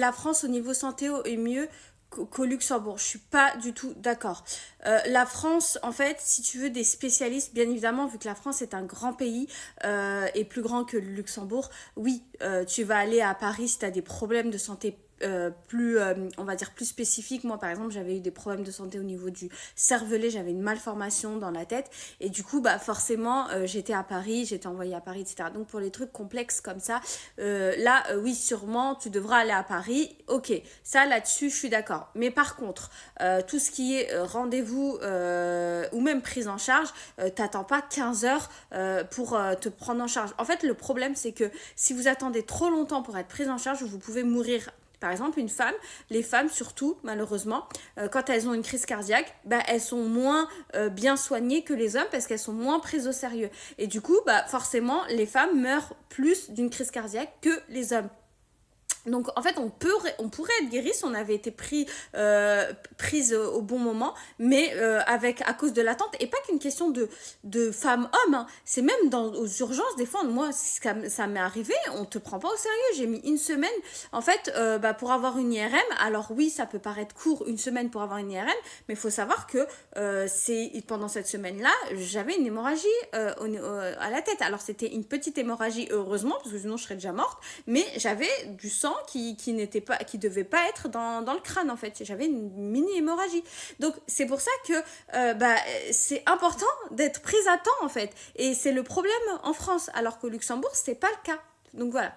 La France au niveau santé est mieux qu'au Luxembourg. Je suis pas du tout d'accord. La France, en fait, si tu veux des spécialistes, bien évidemment, vu que la France est un grand pays et plus grand que le Luxembourg, oui, tu vas aller à Paris si tu as des problèmes de santé plus, on va dire, plus spécifiques. Moi, par exemple, j'avais eu des problèmes de santé au niveau du cervelet, j'avais une malformation dans la tête. Et du coup, bah, forcément, j'étais à Paris, j'étais envoyée à Paris, etc. Donc, pour les trucs complexes comme ça, là, oui, sûrement, tu devras aller à Paris. Ok, ça, là-dessus, je suis d'accord. Mais par contre, tout ce qui est rendez-vous ou même prise en charge, t'attends pas 15 heures pour te prendre en charge. En fait, le problème, c'est que si vous attendez trop longtemps pour être prise en charge, vous pouvez mourir. Par exemple, une femme, les femmes surtout, malheureusement, quand elles ont une crise cardiaque, bah, elles sont moins bien soignées que les hommes parce qu'elles sont moins prises au sérieux. Et du coup, bah, forcément, les femmes meurent plus d'une crise cardiaque que les hommes. Donc en fait on pourrait être guéri si on avait été prise au bon moment, mais avec à cause de l'attente, et pas qu'une question de femme-homme, hein. C'est même aux urgences, des fois, moi ça m'est arrivé, on te prend pas au sérieux, j'ai mis une semaine en fait bah, pour avoir une IRM. Alors oui, ça peut paraître court, une semaine pour avoir une IRM, mais il faut savoir que pendant cette semaine-là, j'avais une hémorragie à la tête. Alors c'était une petite hémorragie, heureusement, parce que sinon je serais déjà morte, mais j'avais du sang n'était pas, qui devait pas être dans le crâne en fait. J'avais une mini hémorragie. Donc c'est pour ça que bah, c'est important d'être prise à temps en fait. Et c'est le problème en France, alors qu'au Luxembourg c'est pas le cas. Donc voilà.